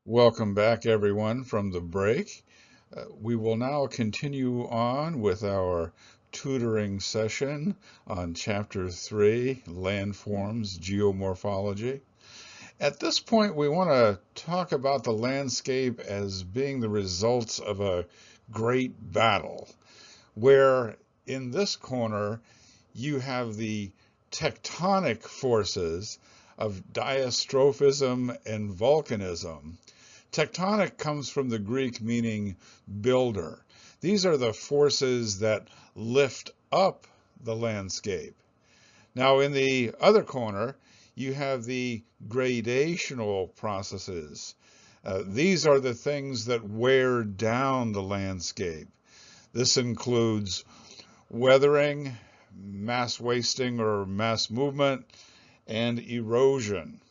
Welcome back, everyone, from the break. We will now continue on with our tutoring session on Chapter 3, Landforms Geomorphology. At this point, we want to talk about the landscape as being the results of a great battle, where in this corner you have the tectonic forces of diastrophism and volcanism. Tectonic comes from the Greek meaning builder. These are the forces that lift up the landscape. Now, in the other corner, you have the gradational processes. These are the things that wear down the landscape. This includes weathering, mass wasting or mass movement, and erosion.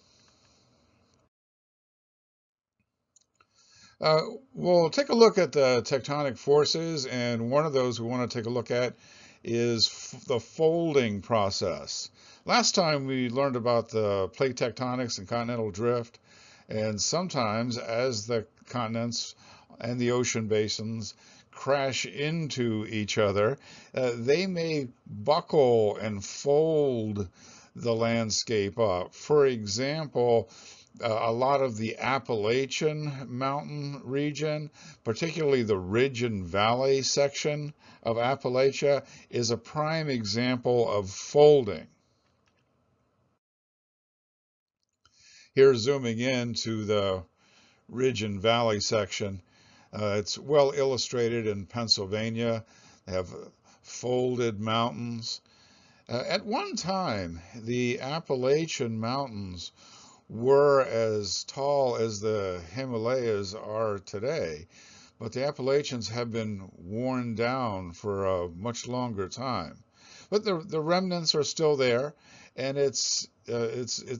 We'll take a look at the tectonic forces, and one of those we want to take a look at is the folding process. Last time we learned about the plate tectonics and continental drift, and sometimes as the continents and the ocean basins crash into each other, they may buckle and fold the landscape up. For example, a lot of the Appalachian Mountain region, particularly the ridge and valley section of Appalachia, is a prime example of folding. Here, zooming in to the ridge and valley section, it's well illustrated in Pennsylvania. They have folded mountains. At one time, the Appalachian Mountains were as tall as the Himalayas are today, but the Appalachians have been worn down for a much longer time. But the remnants are still there, and it's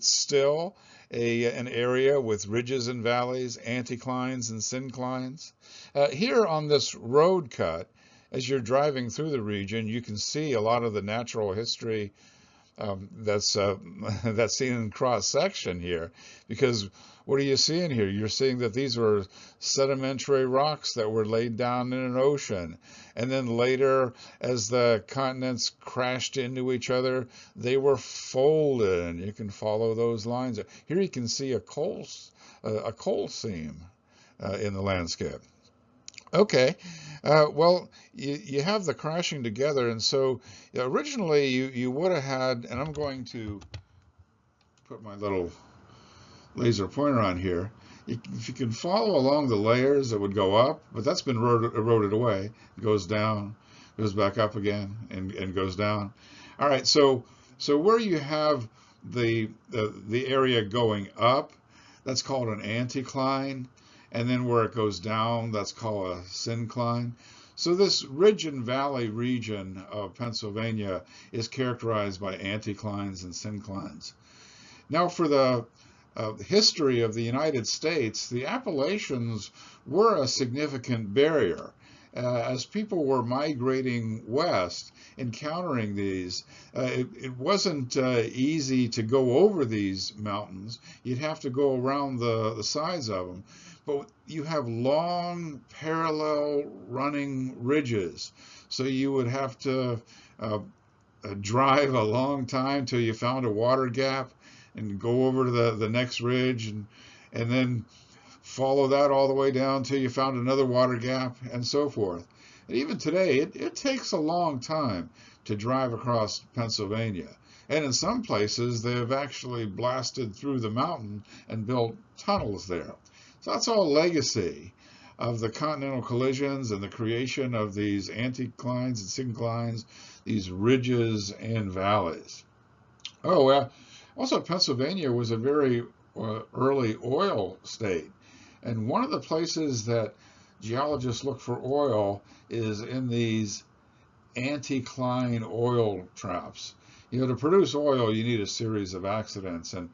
still an area with ridges and valleys, anticlines and synclines. Here on this road cut, as you're driving through the region, you can see a lot of the natural history that's seen in cross section here, because what are you seeing here? You're seeing that these were sedimentary rocks that were laid down in an ocean, and then later, as the continents crashed into each other, they were folded, and you can follow those lines. Here you can see a coal seam in the landscape. Okay, well, you have the crashing together, and so originally you would have had, and I'm going to put my little laser pointer on here. If you can follow along the layers, it would go up, but that's been eroded away. It goes down, goes back up again, and goes down. All right, so where you have the area going up, that's called an anticline. And then where it goes down, that's called a syncline. So this ridge and valley region of Pennsylvania is characterized by anticlines and synclines. Now, for the history of the United States, the Appalachians were a significant barrier. As people were migrating west, encountering these, it wasn't easy to go over these mountains. You'd have to go around the sides of them. But you have long parallel running ridges. So you would have to drive a long time till you found a water gap and go over to the next ridge and then follow that all the way down till you found another water gap and so forth. And even today, it takes a long time to drive across Pennsylvania. And in some places, they've actually blasted through the mountain and built tunnels there. So that's all legacy of the continental collisions and the creation of these anticlines and synclines, these ridges and valleys. Oh, well, also Pennsylvania was a very early oil state. And one of the places that geologists look for oil is in these anticline oil traps. You know, to produce oil, you need a series of accidents, and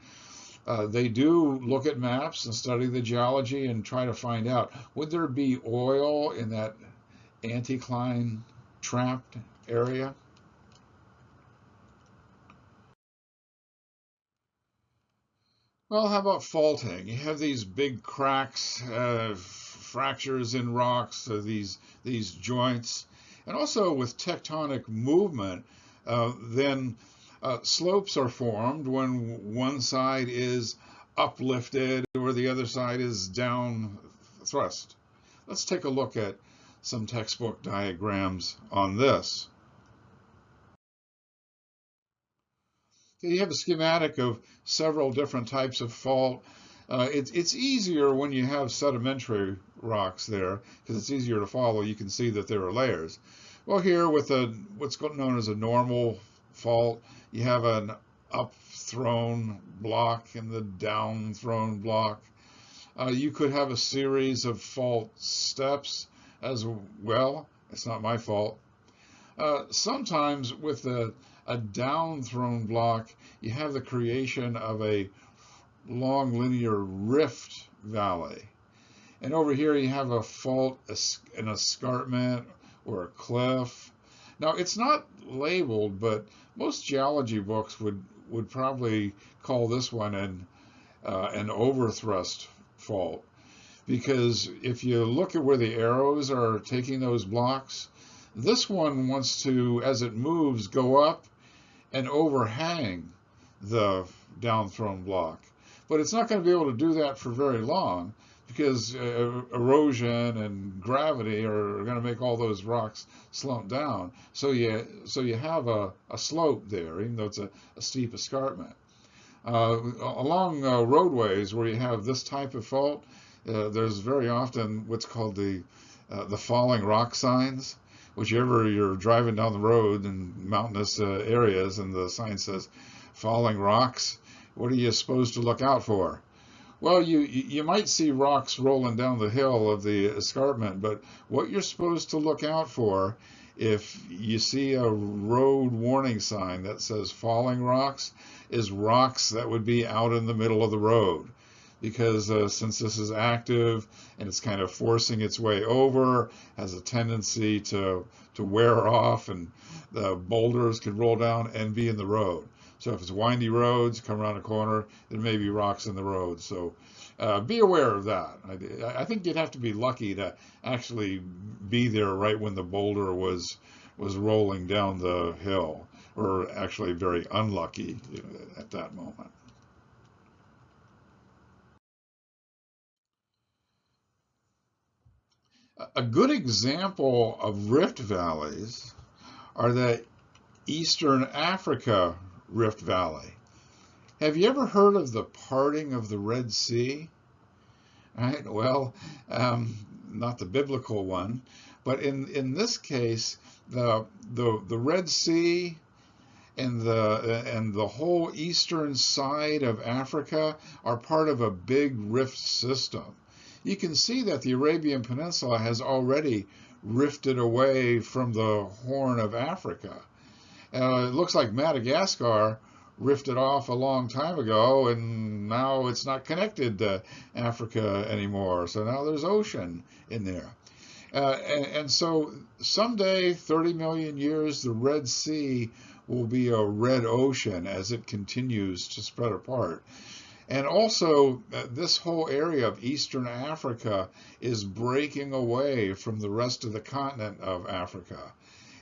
they do look at maps and study the geology and try to find out, would there be oil in that anticline trapped area? Well, how about faulting? You have these big cracks, fractures in rocks, these joints, and also with tectonic movement, then slopes are formed when one side is uplifted or the other side is down thrust. Let's take a look at some textbook diagrams on this. You have a schematic of several different types of fault. It's easier when you have sedimentary rocks there because it's easier to follow. You can see that there are layers. Well, here with what's known as a normal fault, you have an up-thrown block and the down-thrown block. You could have a series of fault steps as well. It's not my fault. Sometimes with a down-thrown block, you have the creation of a long linear rift valley. And over here you have a fault, an escarpment, or a cliff. Now, it's not labeled, but most geology books would probably call this one an overthrust fault. Because if you look at where the arrows are taking those blocks, this one wants to, as it moves, go up and overhang the down-thrown block. But it's not going to be able to do that for very long because erosion and gravity are going to make all those rocks slump down. So you have a slope there, even though it's a steep escarpment. Along roadways where you have this type of fault, there's very often what's called the falling rock signs. Whichever you're driving down the road in mountainous areas and the sign says falling rocks, what are you supposed to look out for? Well, you might see rocks rolling down the hill of the escarpment, but what you're supposed to look out for if you see a road warning sign that says falling rocks is rocks that would be out in the middle of the road. Because since this is active and it's kind of forcing its way over, has a tendency to wear off, and the boulders could roll down and be in the road. So if it's windy roads, come around a corner, there may be rocks in the road. So be aware of that. I think you'd have to be lucky to actually be there right when the boulder was rolling down the hill, or actually very unlucky at that moment. A good example of rift valleys are the Eastern Africa Rift Valley. Have you ever heard of the parting of the Red Sea? Right, well, not the biblical one, but in this case, the Red Sea and the whole eastern side of Africa are part of a big rift system. You can see that the Arabian Peninsula has already rifted away from the Horn of Africa. It looks like Madagascar rifted off a long time ago, and now it's not connected to Africa anymore. So now there's ocean in there. And so someday, 30 million years, the Red Sea will be a red ocean as it continues to spread apart. And also, this whole area of Eastern Africa is breaking away from the rest of the continent of Africa.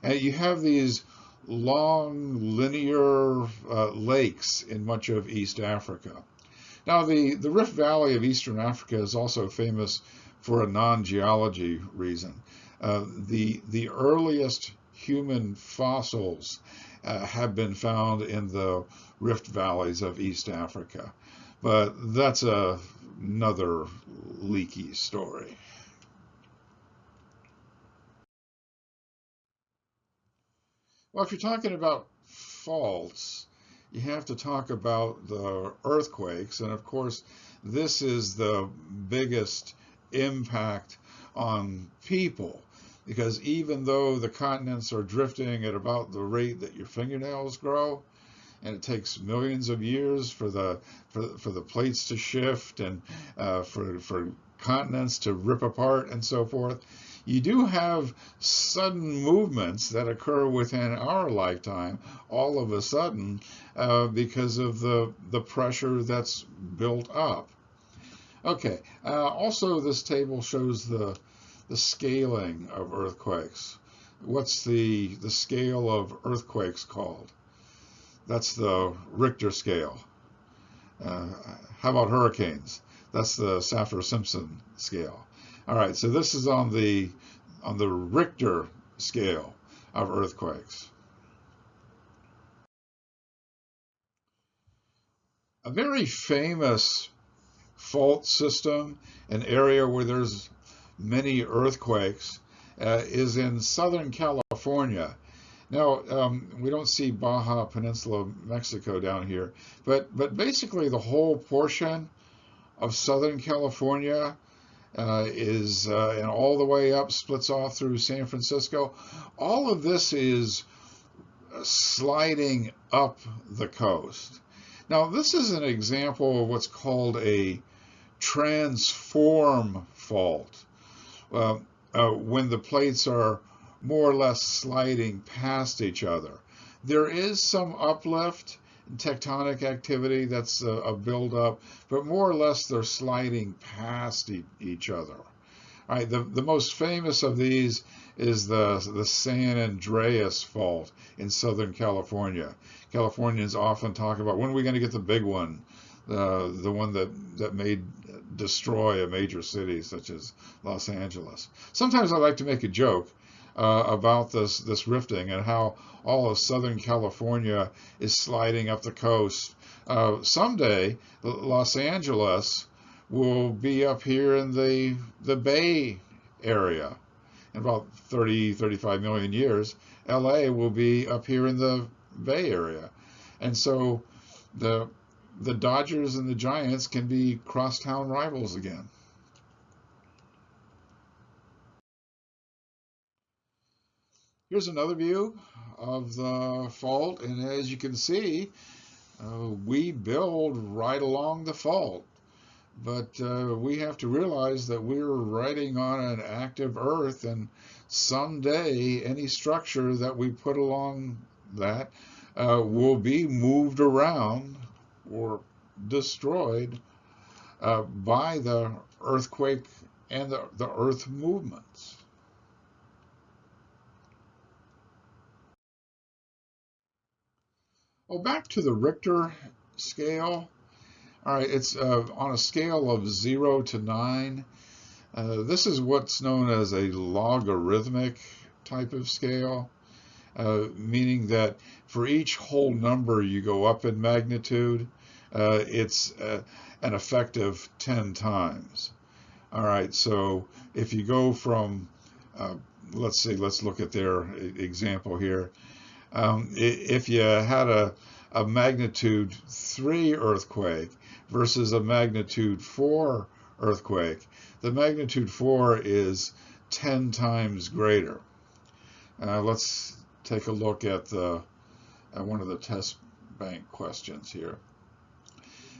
And you have these long linear lakes in much of East Africa. Now, the Rift Valley of Eastern Africa is also famous for a non-geology reason. The earliest human fossils have been found in the rift valleys of East Africa. But that's another leaky story. Well, if you're talking about faults, you have to talk about the earthquakes. And of course, this is the biggest impact on people. Because even though the continents are drifting at about the rate that your fingernails grow, and it takes millions of years for the plates to shift and for continents to rip apart and so forth, You do have sudden movements that occur within our lifetime, all of a sudden, because of the pressure that's built up. Okay, also this table shows the scaling of earthquakes. What's the scale of earthquakes called? That's the Richter scale. How about hurricanes? That's the Saffir-Simpson scale. All right, so this is on the Richter scale of earthquakes. A very famous fault system, an area where there's many earthquakes, is in Southern California. Now, we don't see Baja Peninsula, Mexico down here, but basically the whole portion of Southern California is, and all the way up, splits off through San Francisco. All of this is sliding up the coast. Now, this is an example of what's called a transform fault, when the plates are more or less sliding past each other. There is some uplift in tectonic activity, that's a buildup, but more or less they're sliding past each other. All right, the most famous of these is the San Andreas fault in Southern California. Californians often talk about, when are we going to get the big one, the one that may destroy a major city such as Los Angeles. Sometimes I like to make a joke about this rifting and how all of Southern California is sliding up the coast. Someday, Los Angeles will be up here in the Bay Area. In about 35 million years, LA will be up here in the Bay Area. And so the Dodgers and the Giants can be crosstown rivals again. Here's another view of the fault, and as you can see, we build right along the fault. But we have to realize that we're riding on an active Earth, and someday any structure that we put along that will be moved around or destroyed by the earthquake and the earth movements. Well, back to the Richter scale. All right, it's on a scale of 0 to 9. This is what's known as a logarithmic type of scale, meaning that for each whole number you go up in magnitude, it's an effective 10 times. All right, so if you go from, let's look at their example here. If you had a magnitude 3 earthquake versus a magnitude 4 earthquake, the magnitude 4 is 10 times greater. Let's take a look at one of the test bank questions here.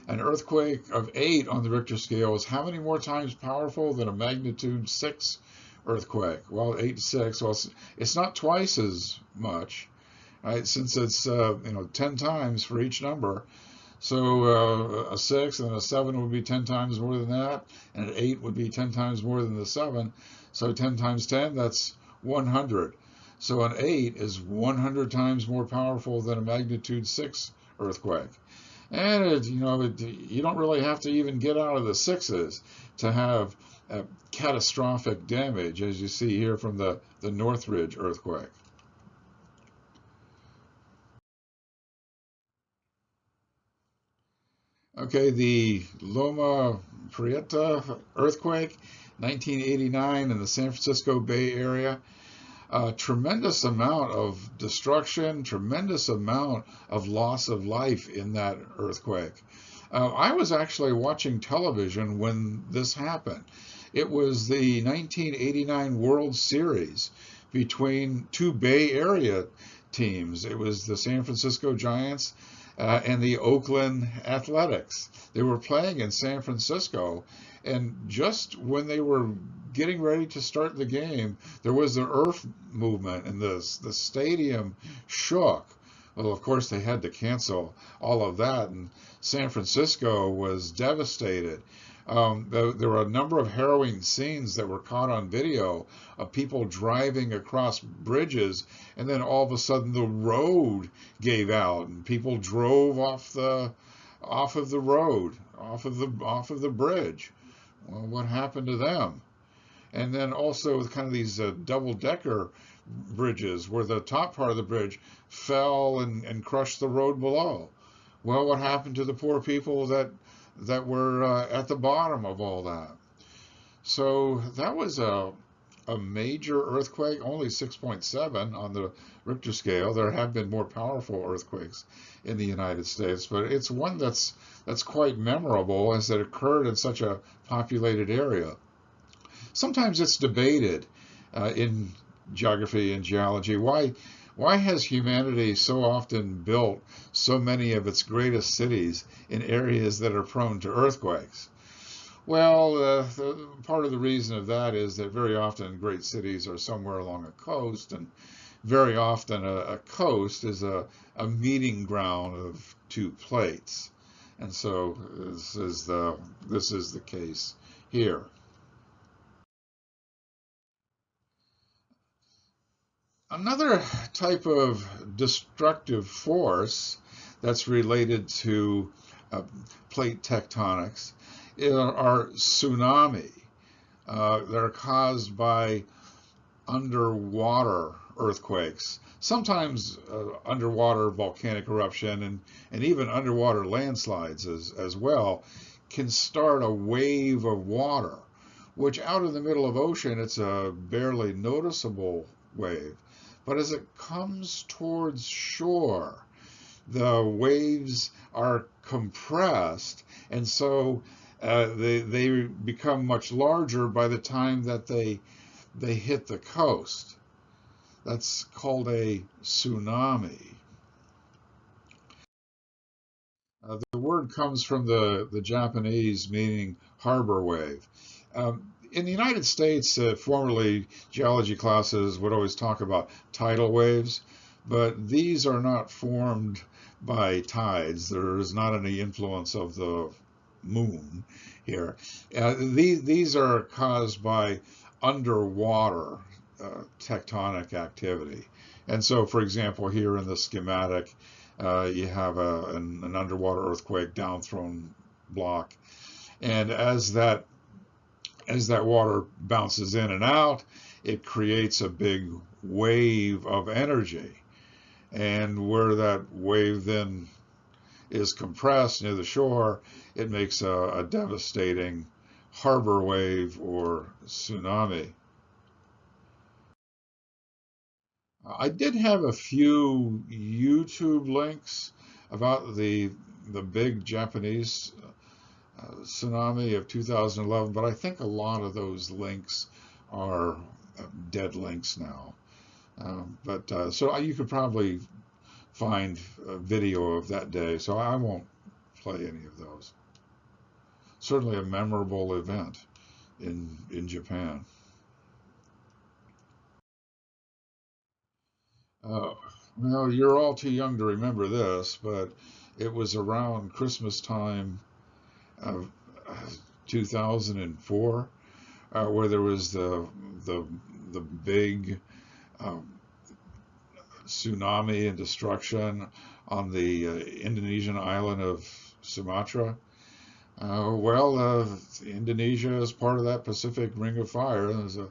An earthquake of 8 on the Richter scale is how many more times powerful than a magnitude 6 earthquake? Well, 8 to 6, well, it's not twice as much, right? Since it's 10 times for each number. So a 6 and a 7 would be 10 times more than that, and an 8 would be 10 times more than the 7. So 10 times 10, that's 100. So an 8 is 100 times more powerful than a magnitude 6 earthquake. And you don't really have to even get out of the 6s to have catastrophic damage, as you see here from the Northridge earthquake. Okay, the Loma Prieta earthquake, 1989 in the San Francisco Bay Area. Tremendous amount of destruction, tremendous amount of loss of life in that earthquake. I was actually watching television when this happened. It was the 1989 World Series between two Bay Area teams. It was the San Francisco Giants and the Oakland Athletics. They were playing in San Francisco, and just when they were getting ready to start the game, there was an earth movement, and the stadium shook. Well, of course, they had to cancel all of that, and San Francisco was devastated. There were a number of harrowing scenes that were caught on video of people driving across bridges, and then all of a sudden the road gave out, and people drove off of the road, off of the bridge. Well, what happened to them? And then also with kind of these double-decker bridges where the top part of the bridge fell and crushed the road below. Well, what happened to the poor people that were at the bottom of all that? So that was a major earthquake, only 6.7 on the Richter scale. There have been more powerful earthquakes in the United States, but it's one that's quite memorable as it occurred in such a populated area. Sometimes it's debated in geography and geology why has humanity so often built so many of its greatest cities in areas that are prone to earthquakes? Well, part of the reason of that is that very often great cities are somewhere along a coast, and very often a coast is a meeting ground of two plates. And so this is the case here. Another type of destructive force that's related to plate tectonics are tsunami. They're caused by underwater earthquakes, sometimes underwater volcanic eruption, and even underwater landslides as well can start a wave of water, which out in the middle of ocean, it's a barely noticeable wave. But as it comes towards shore, the waves are compressed, and so they become much larger by the time that they hit the coast. That's called a tsunami. The word comes from the Japanese meaning harbor wave. In the United States, formerly geology classes would always talk about tidal waves, but these are not formed by tides. There is not any influence of the moon here. These are caused by underwater tectonic activity. And so, for example, here in the schematic, you have an underwater earthquake downthrown block. And as that water bounces in and out, it creates a big wave of energy. And where that wave then is compressed near the shore, it makes a devastating harbor wave or tsunami. I did have a few YouTube links about the big Japanese tsunami of 2011, but I think a lot of those links are dead links now. So you could probably find a video of that day, so I won't play any of those. Certainly a memorable event in Japan. Well, you're all too young to remember this, but it was around Christmas time of 2004 where there was the big tsunami and destruction on the Indonesian island of Sumatra. Indonesia is part of that Pacific Ring of Fire. There's a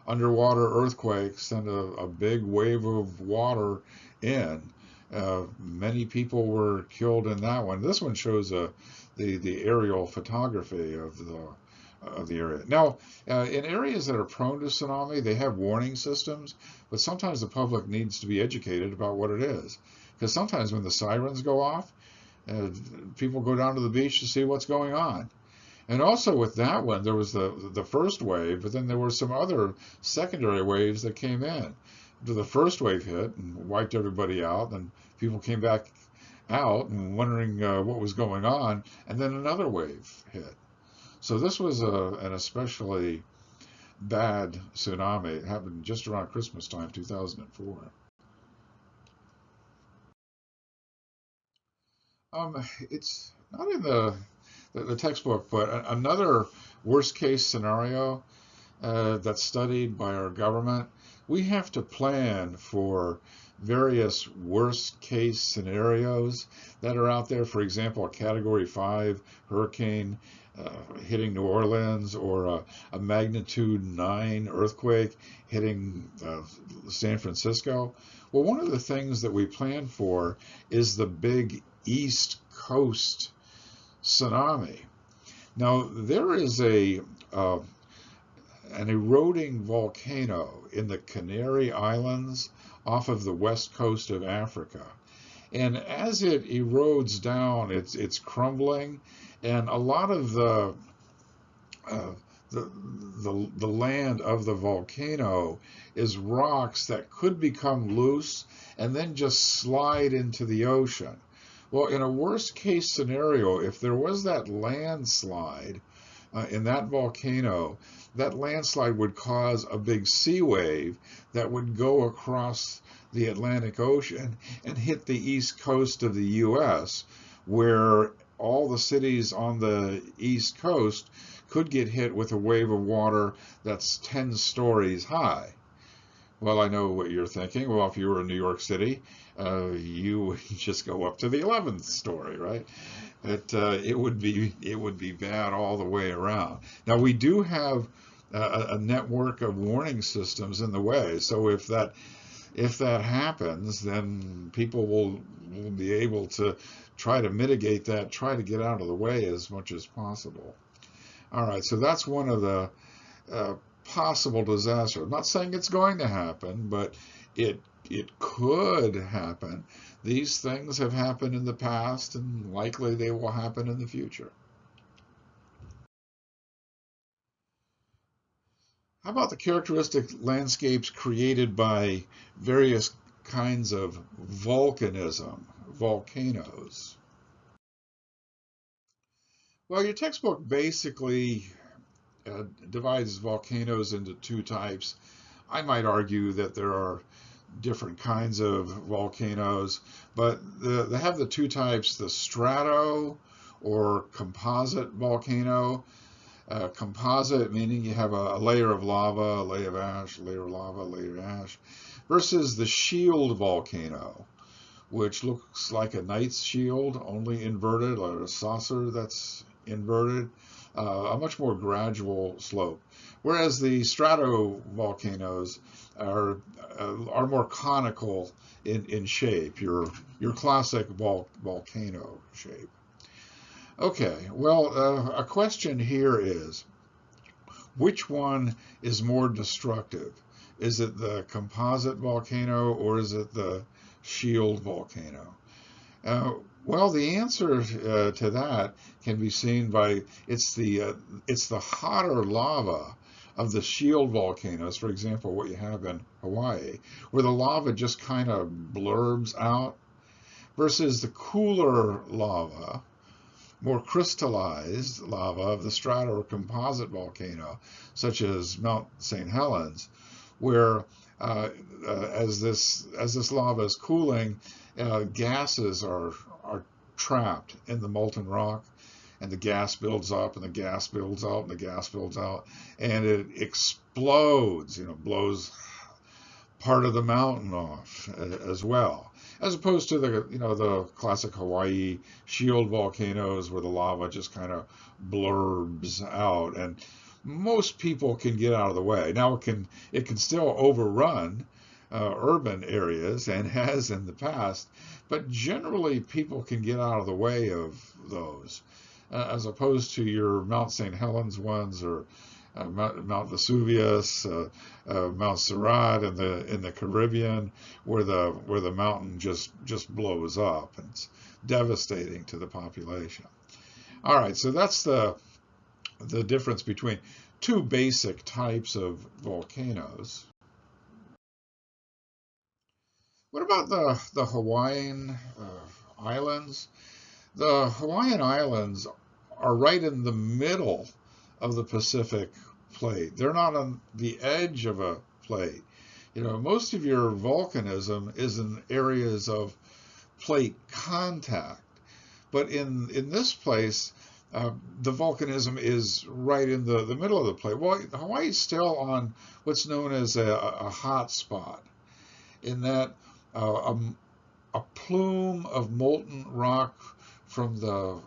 underwater earthquake sent a big wave of water in. Many people were killed in that one. This one shows the aerial photography of the area. Now, in areas that are prone to tsunami, they have warning systems, but sometimes the public needs to be educated about what it is. Because sometimes when the sirens go off, people go down to the beach to see what's going on. And also with that one, there was the first wave, but then there were some other secondary waves that came in. The first wave hit and wiped everybody out, and people came back out and wondering what was going on, and then another wave hit. So this was an especially bad tsunami. It happened just around Christmas time, 2004. It's not in the textbook, but another worst case scenario that's studied by our government. We have to plan for various worst case scenarios that are out there. For example, a Category 5 hurricane hitting New Orleans, or a magnitude 9 earthquake hitting San Francisco. Well, one of the things that we plan for is the big East Coast tsunami. Now, there is an eroding volcano in the Canary Islands off of the west coast of Africa. And as it erodes down, it's crumbling, and a lot of uh, the land of the volcano is rocks that could become loose and then just slide into the ocean. Well, in a worst case scenario, if there was that landslide in that volcano, that landslide would cause a big sea wave that would go across the Atlantic Ocean and hit the east coast of the U.S., where all the cities on the east coast could get hit with a wave of water that's 10 stories high. Well, I know what you're thinking. Well, if you were in New York City, you would just go up to the 11th story, right? It would be bad all the way around. Now, we do have a network of warning systems in the way, so if that happens, then people will be able to try to mitigate that, try to get out of the way as much as possible. All right, so that's one of the possible disasters. I'm not saying it's going to happen, but it could happen. These things have happened in the past, and likely they will happen in the future. How about the characteristic landscapes created by various kinds of volcanism, volcanoes? Well, your textbook basically divides volcanoes into two types. I might argue that there are different kinds of volcanoes, but they have the two types: the strato or composite volcano. Composite meaning you have a layer of lava, a layer of ash, a layer of lava, a layer of ash, versus the shield volcano, which looks like a knight's shield, only inverted, or a saucer that's inverted, a much more gradual slope. Whereas the stratovolcanoes are more conical in shape, your classic volcano shape. Okay, well, a question here is, which one is more destructive? Is it the composite volcano or is it the shield volcano? Well, the answer to that can be seen by it's the hotter lava of the shield volcanoes. For example, what you have in Hawaii, where the lava just kind of blurbs out, versus the cooler lava, more crystallized lava of the strato or composite volcano, such as Mount St Helens, where as this lava is cooling, gases are trapped in the molten rock, and the gas builds up, and the gas builds out, and the gas builds out, and it explodes, blows part of the mountain off as well, as opposed to the classic Hawaii shield volcanoes where the lava just kind of blurbs out, and most people can get out of the way. Now it can still overrun urban areas, and has in the past, but generally people can get out of the way of those, as opposed to your Mount St. Helens ones, or Mount Vesuvius, Mount Serrat in the Caribbean, where the mountain just blows up, and it's devastating to the population. All right, so that's the difference between two basic types of volcanoes. What about the Hawaiian islands. The Hawaiian Islands are right in the middle of the Pacific plate. They're not on the edge of a plate. You know, most of your volcanism is in areas of plate contact. But in this place, the volcanism is right in the middle of the plate. Well, Hawaii's still on what's known as a hot spot, in that a plume of molten rock from the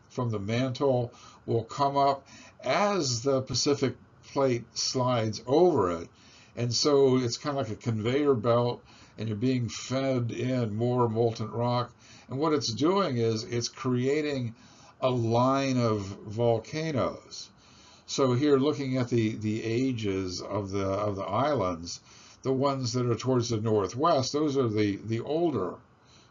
from the mantle will come up as the Pacific plate slides over it. And so it's kind of like a conveyor belt, and you're being fed in more molten rock. And what it's doing is it's creating a line of volcanoes. So here, looking at the ages of the islands, the ones that are towards the northwest, those are the older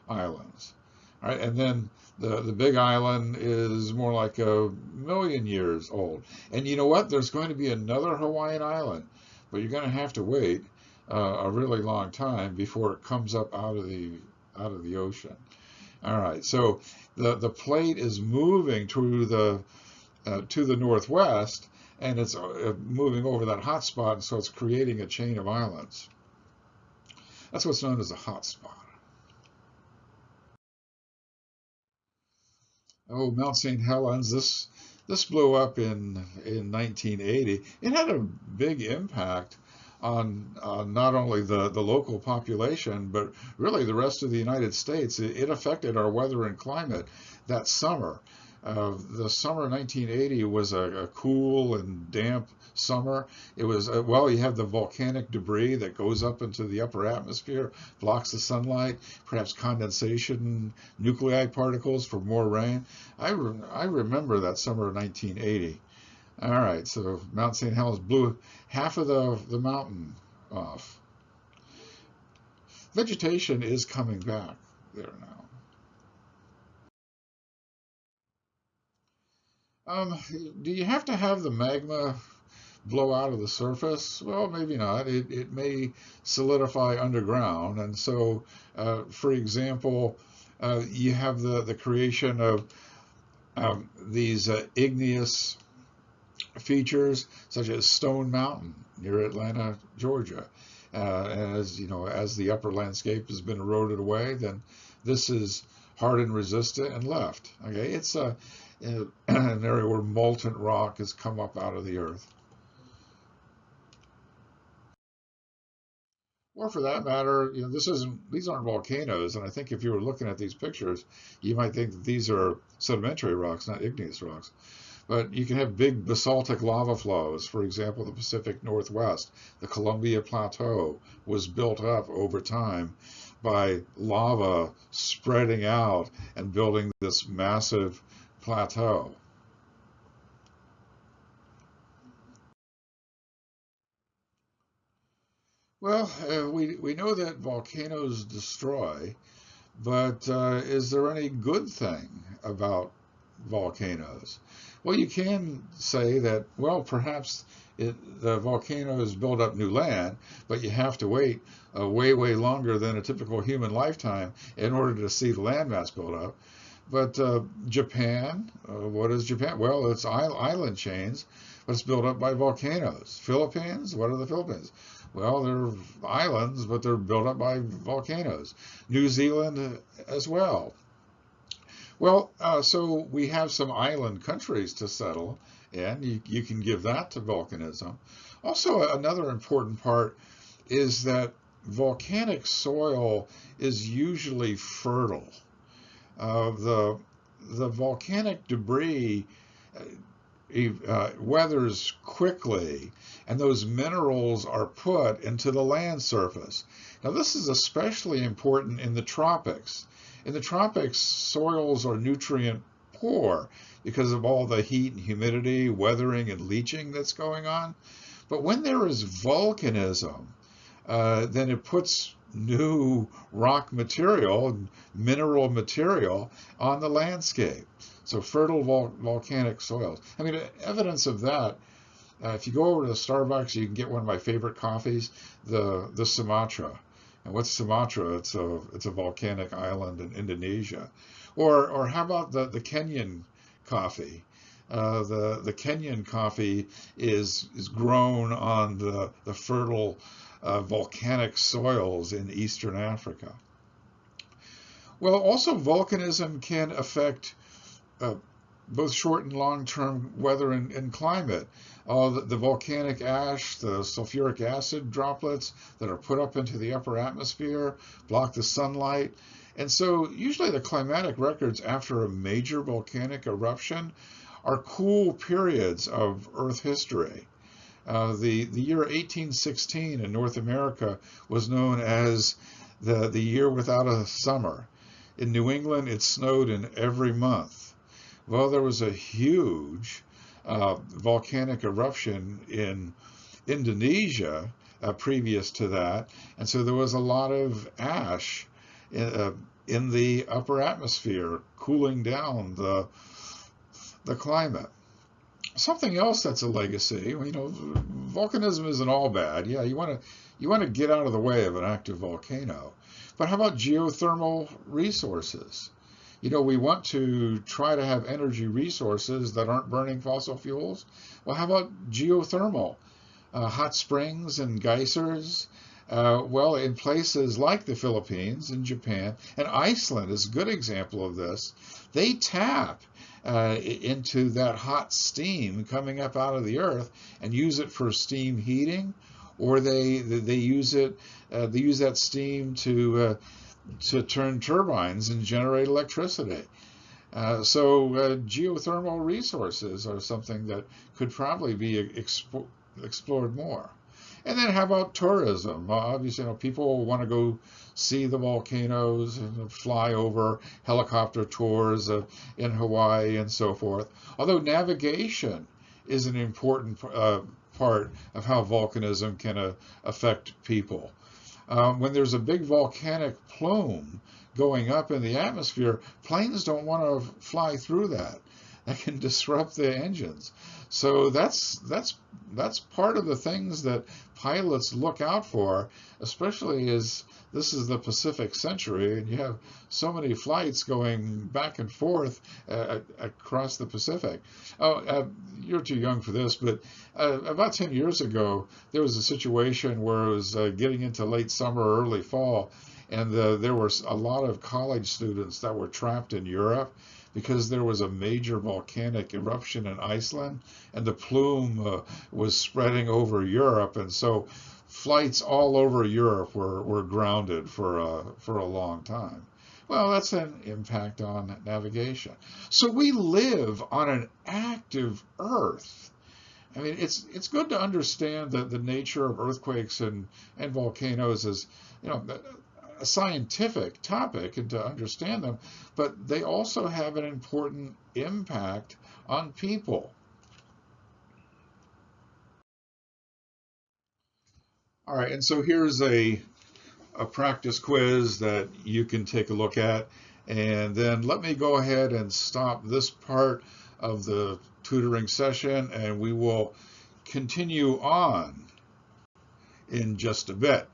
islands, right? And then the big island is more like 1,000,000 years old. And you know what? There's going to be another Hawaiian island, but you're going to have to wait a really long time before it comes up out of the ocean. All right, so the plate is moving to the northwest, and it's moving over that hot spot, and so it's creating a chain of islands. That's what's known as a hot spot. Oh, Mount St. Helens. This blew up in 1980. It had a big impact on not only the local population, but really the rest of the United States. It affected our weather and climate that summer. The summer of 1980 was a cool and damp summer. It was, well, you have the volcanic debris that goes up into the upper atmosphere, blocks the sunlight, perhaps condensation, nuclei particles for more rain. I remember that summer of 1980. All right, so Mount St. Helens blew half of the mountain off. Vegetation is coming back there now. Do you have to have the magma blow out of the surface? Well, maybe not. It may solidify underground. And so, for example, you have the creation of these igneous features, such as Stone Mountain near Atlanta, Georgia. As you know, as the upper landscape has been eroded away, then this is hardened, resistant, and left. Okay, it's an area where molten rock has come up out of the earth. Or for that matter, you know, these aren't volcanoes, and I think if you were looking at these pictures, you might think that these are sedimentary rocks, not igneous rocks. But you can have big basaltic lava flows. For example, the Pacific Northwest, the Columbia Plateau was built up over time by lava spreading out and building this massive plateau. Well, we know that volcanoes destroy, but is there any good thing about volcanoes? Well, you can say that, well, perhaps the volcanoes build up new land, but you have to wait way, way longer than a typical human lifetime in order to see the landmass build up. But Japan, what is Japan? Well, it's island chains, but it's built up by volcanoes. Philippines, what are the Philippines? Well, they're islands, but they're built up by volcanoes. New Zealand as well. Well, so we have some island countries to settle, and you can give that to volcanism. Also, another important part is that volcanic soil is usually fertile. The volcanic debris weathers quickly, and those minerals are put into the land surface. Now, this is especially important in the tropics. In the tropics, soils are nutrient poor because of all the heat and humidity, weathering, and leaching that's going on. But when there is volcanism, then it puts new rock material, mineral material on the landscape. So fertile volcanic soils. I mean, evidence of that, if you go over to the Starbucks, you can get one of my favorite coffees, the Sumatra. And what's Sumatra? It's a volcanic island in Indonesia. Or how about the Kenyan coffee? The Kenyan coffee is grown on the fertile volcanic soils in eastern Africa. Well, also volcanism can affect both short and long-term weather and climate. The volcanic ash, the sulfuric acid droplets that are put up into the upper atmosphere block the sunlight. And so usually the climatic records after a major volcanic eruption are cool periods of Earth history. The year 1816 in North America was known as the year without a summer. In New England, it snowed in every month. Well, there was a huge volcanic eruption in Indonesia previous to that, and so there was a lot of ash in the upper atmosphere, cooling down the climate. Something else that's a legacy, volcanism isn't all bad. Yeah, you want to get out of the way of an active volcano, but how about geothermal resources? We want to try to have energy resources that aren't burning fossil fuels. Well, how about geothermal? Hot springs and geysers? Well, in places like the Philippines and Japan, and Iceland is a good example of this, they tap into that hot steam coming up out of the earth and use it for steam heating, or they use that steam to turn turbines and generate electricity. So geothermal resources are something that could probably be explored more. And then how about tourism? Obviously, people want to go see the volcanoes and fly over, helicopter tours in Hawaii and so forth. Although navigation is an important part of how volcanism can affect people. When there's a big volcanic plume going up in the atmosphere, planes don't want to fly through that. That can disrupt the engines. So that's part of the things that pilots look out for, especially as this is the Pacific century and you have so many flights going back and forth across the Pacific. You're too young for this, but about 10 years ago, there was a situation where it was getting into late summer or early fall, and there were a lot of college students that were trapped in Europe because there was a major volcanic eruption in Iceland, and the plume was spreading over Europe, and so flights all over Europe were grounded for a long time. Well, that's an impact on navigation. So we live on an active Earth. I mean, it's good to understand the nature of earthquakes and volcanoes as a scientific topic and to understand them, but they also have an important impact on people. All right, and so here's a practice quiz that you can take a look at, and then let me go ahead and stop this part of the tutoring session, and we will continue on in just a bit.